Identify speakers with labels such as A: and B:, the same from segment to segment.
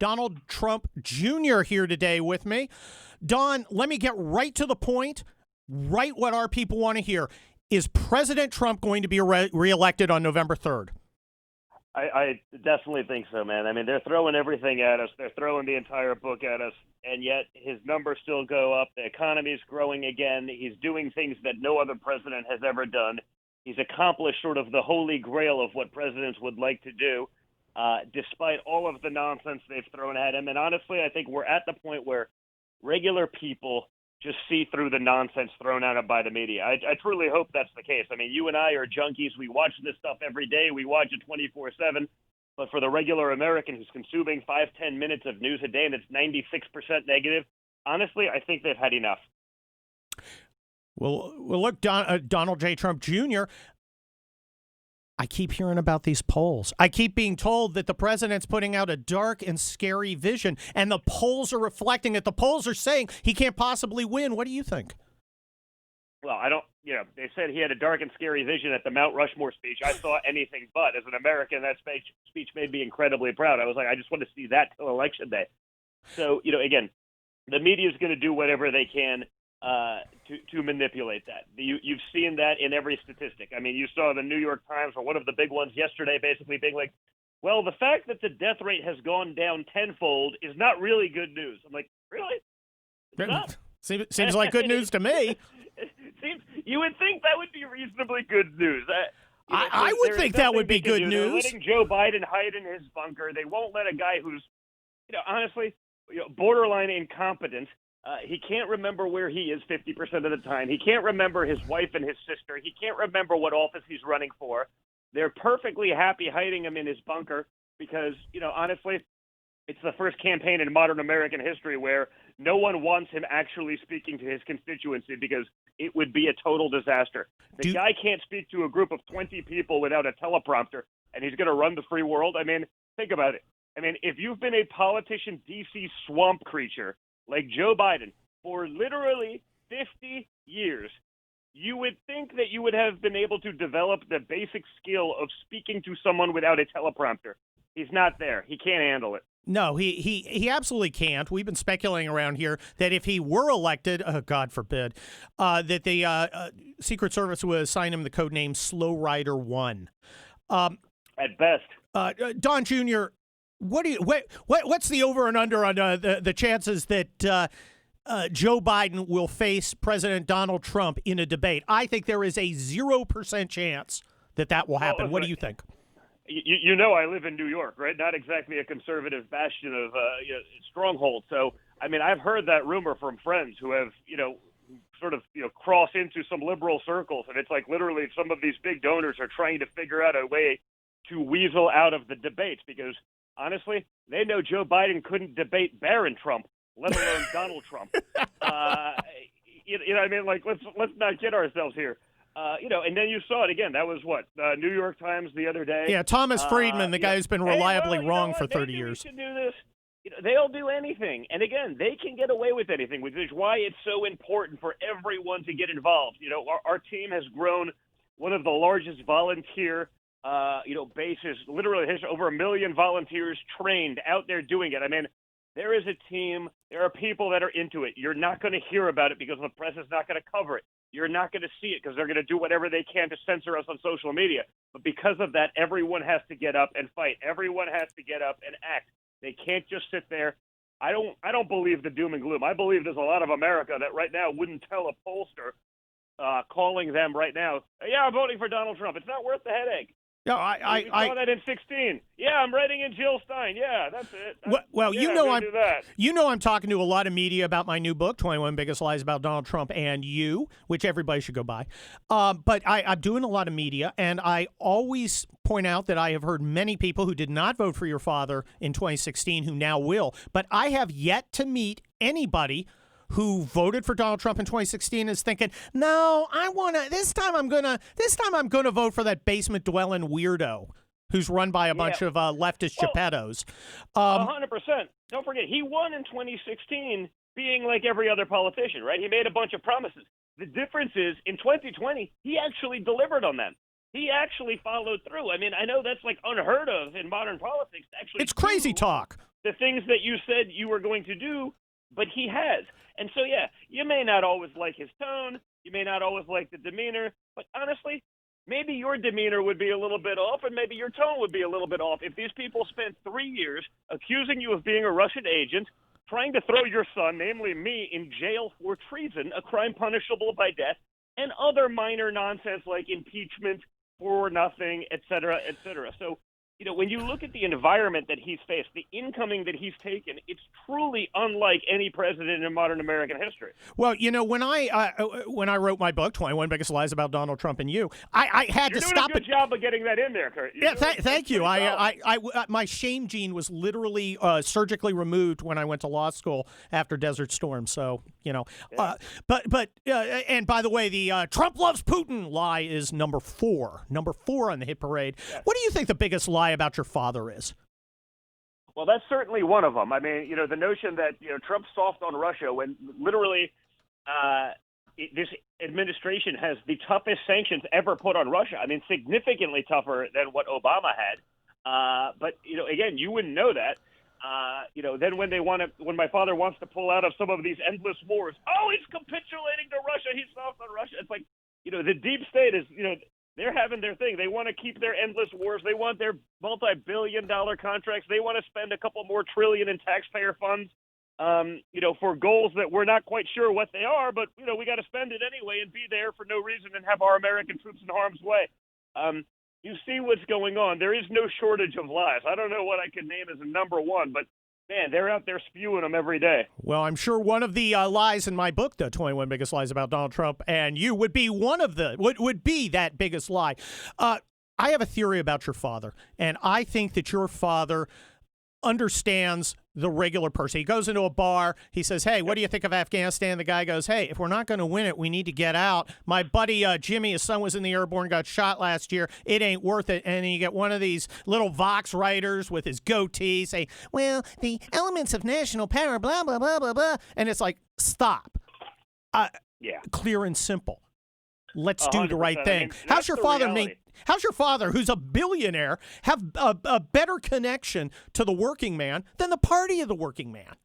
A: Donald Trump Jr. here today with me. Don, let me get right to the point, right what our people want to hear. Is President Trump going to be reelected on November 3rd?
B: I definitely think so, man. I mean, they're throwing everything at us. They're throwing the entire book at us, and yet his numbers still go up. The economy's growing again. He's doing things that no other president has ever done. He's accomplished sort of the holy grail of what presidents would like to do, despite all of the nonsense they've thrown at him. And honestly, I think we're at the point where regular people just see through the nonsense thrown at them by the media. I truly hope that's the case. I mean, you and I are junkies. We watch this stuff every day. We watch it 24/7. But for the regular American who's consuming 5-10 minutes of news a day and it's 96% negative, honestly, I think they've had enough.
A: Well, look, Donald J. Trump Jr., I keep hearing about these polls. I keep being told that the president's putting out a dark and scary vision, and the polls are reflecting it. The polls are saying he can't possibly win. What do you think?
B: Well, they said he had a dark and scary vision at the Mount Rushmore speech. I saw anything but. As an American, that speech made me incredibly proud. I was like, I just want to see that till Election Day. So, again, the media is going to do whatever they can to manipulate that. You've seen that in every statistic. I mean, you saw the New York Times, or one of the big ones yesterday, basically being like, well, the fact that the death rate has gone down tenfold is not really good news. I'm like, really? It's not?
A: Seems like good news to me.
B: You would think that would be reasonably good news.
A: I would think that would be good news.
B: They're letting Joe Biden hide in his bunker. They won't let a guy who's, honestly, borderline incompetent. He can't remember where he is 50% of the time. He can't remember his wife and his sister. He can't remember what office he's running for. They're perfectly happy hiding him in his bunker because, honestly, it's the first campaign in modern American history where no one wants him actually speaking to his constituency because it would be a total disaster. The guy can't speak to a group of 20 people without a teleprompter, and he's going to run the free world. I mean, think about it. I mean, if you've been a politician, DC swamp creature like Joe Biden for literally 50 years, you would think that you would have been able to develop the basic skill of speaking to someone without a teleprompter. He's not there. He can't handle it.
A: No, he absolutely can't. We've been speculating around here that if he were elected, God forbid, that the Secret Service would assign him the code name Slow Rider 1.
B: At best.
A: Don Jr., what's the over and under on the chances that Joe Biden will face President Donald Trump in a debate? I think there is a 0% chance that will happen. What do you think?
B: I live in New York, right? Not exactly a conservative bastion of stronghold. So, I mean, I've heard that rumor from friends who have, crossed into some liberal circles. And it's like literally some of these big donors are trying to figure out a way to weasel out of the debates because, honestly, they know Joe Biden couldn't debate Barron Trump, let alone Donald Trump. I mean? Like, let's not kid ourselves here. And then you saw it again. That was what New York Times the other day.
A: Yeah, Thomas Friedman, the guy who's been reliably wrong for 30 years.
B: They do this. They'll do anything, and again, they can get away with anything, which is why it's so important for everyone to get involved. Our team has grown one of the largest volunteer, bases. Literally, there's over 1 million volunteers trained out there doing it. I mean, there is a team. There are people that are into it. You're not going to hear about it because the press is not going to cover it. You're not going to see it because they're going to do whatever they can to censor us on social media. But because of that, everyone has to get up and fight. Everyone has to get up and act. They can't just sit there. I don't believe the doom and gloom. I believe there's a lot of America that right now wouldn't tell a pollster calling them right now, yeah, I'm voting for Donald Trump. It's not worth the headache.
A: No,
B: we saw that in 2016. Yeah, I'm writing in Jill Stein. Yeah, that's it.
A: I'm talking to a lot of media about my new book, 21 Biggest Lies About Donald Trump and You, which everybody should go buy. But I'm doing a lot of media, and I always point out that I have heard many people who did not vote for your father in 2016 who now will. But I have yet to meet anybody who voted for Donald Trump in 2016 is thinking, no, this time I'm gonna vote for that basement dwelling weirdo who's run by a bunch of leftist Geppettos.
B: 100%. Don't forget, he won in 2016 being like every other politician, right? He made a bunch of promises. The difference is in 2020, he actually delivered on them. He actually followed through. I mean, I know that's like unheard of in modern politics. Actually,
A: it's crazy talk.
B: the things that you said you were going to do, but he has. And so, yeah, you may not always like his tone. You may not always like the demeanor. But honestly, maybe your demeanor would be a little bit off, and maybe your tone would be a little bit off if these people spent 3 years accusing you of being a Russian agent, trying to throw your son, namely me, in jail for treason, a crime punishable by death, and other minor nonsense like impeachment for nothing, et cetera, et cetera. So, when you look at the environment that he's faced, the incoming that he's taken, it's truly unlike any president in modern American history.
A: Well, when I wrote my book, 21 Biggest Lies About Donald Trump and You, I had
B: You're
A: to
B: doing
A: stop
B: a good job of getting that in there, Kurt.
A: Yeah, thank you. My shame gene was literally surgically removed when I went to law school after Desert Storm. So,
B: Yeah.
A: and by the way, the Trump loves Putin lie is number 4 on the hit parade.
B: Yes.
A: What do you think the biggest lie about your father is?
B: Well, that's certainly one of them. I mean, the notion that Trump's soft on Russia when literally this administration has the toughest sanctions ever put on Russia. I mean, significantly tougher than what Obama had. But again, you wouldn't know that. Then when my father wants to pull out of some of these endless wars, he's capitulating to Russia. He's soft on Russia. It's like, the deep state is, they're having their thing. They want to keep their endless wars. They want their multi-billion-dollar contracts. They want to spend a couple more trillion in taxpayer funds, for goals that we're not quite sure what they are, but, we got to spend it anyway and be there for no reason and have our American troops in harm's way. You see what's going on. There is no shortage of lies. I don't know what I could name as a number one, but man, they're out there spewing them every day.
A: Well, I'm sure one of the lies in my book, the 21 Biggest Lies About Donald Trump and You, would be one of the would be that biggest lie. I have a theory about your father, and I think that your father understands the regular person. He goes into a bar. He says, "Hey, what do you think of Afghanistan?" The guy goes, "Hey, if we're not going to win it, we need to get out. My buddy Jimmy, his son was in the airborne, got shot last year. It ain't worth it." And you get one of these little Vox writers with his goatee say, "Well, the elements of national power, blah, blah, blah, blah, blah." And it's like, stop.
B: Yeah.
A: Clear and simple. Let's do the right
B: 100%.
A: thing.
B: I mean,
A: How's your father
B: reality.
A: How's your father, who's a billionaire, have a better connection to the working man than the party of the working man?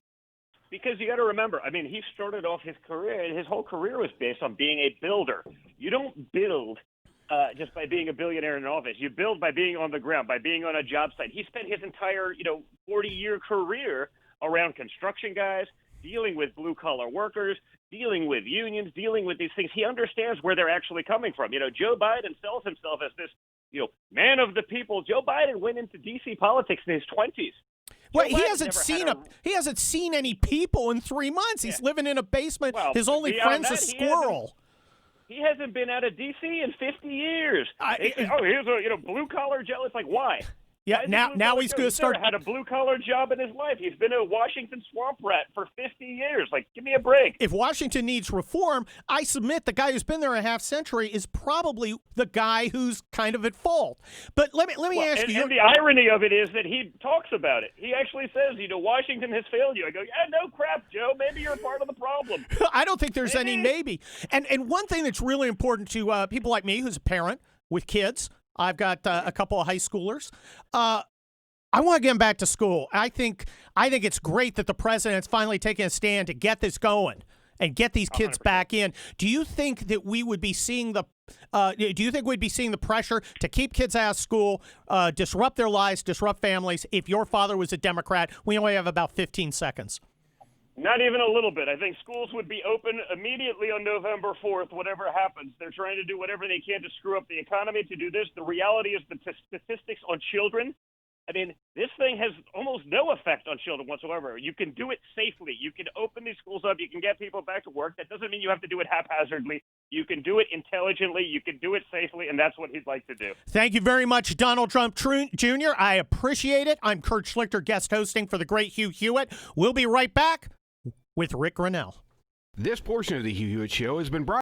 B: Because you got to remember, I mean, he started off his career, and his whole career was based on being a builder. You don't build just by being a billionaire in an office. You build by being on the ground, by being on a job site. He spent his entire, 40-year career around construction guys, dealing with blue-collar workers, dealing with unions, dealing with these things. He understands where they're actually coming from. Joe Biden sells himself as this, man of the people. Joe Biden went into D.C. politics in his 20s.
A: Well, he hasn't seen any people in 3 months. He's living in a basement.
B: Well,
A: his only friend's a squirrel.
B: He hasn't been out of D.C. in 50 years. Here's a blue-collar job. It's like, why?
A: Yeah, now he's going to start.
B: He's never had a blue-collar job in his life. He's been a Washington swamp rat for 50 years. Like, give me a break.
A: If Washington needs reform, I submit the guy who's been there a half century is probably the guy who's kind of at fault. But let me ask you.
B: And the irony of it is that he talks about it. He actually says, Washington has failed you. I go, yeah, no crap, Joe. Maybe you're a part of the problem.
A: I don't think there's any maybe. And one thing that's really important to people like me, who's a parent with kids. I've got a couple of high schoolers. I want to get them back to school. I think it's great that the president's finally taking a stand to get this going and get these kids
B: 100%.
A: back in. Do you think that we would be seeing the pressure to keep kids out of school, disrupt their lives, disrupt families? If your father was a Democrat, we only have about 15 seconds.
B: Not even a little bit. I think schools would be open immediately on November 4th, whatever happens. They're trying to do whatever they can to screw up the economy, to do this. The reality is the statistics on children. I mean, this thing has almost no effect on children whatsoever. You can do it safely. You can open these schools up. You can get people back to work. That doesn't mean you have to do it haphazardly. You can do it intelligently. You can do it safely, and that's what he'd like to do.
A: Thank you very much, Donald Trump Jr. I appreciate it. I'm Kurt Schlichter, guest hosting for the great Hugh Hewitt. We'll be right back with Rick Grinnell.
C: This portion of the Hugh Hewitt Show has been brought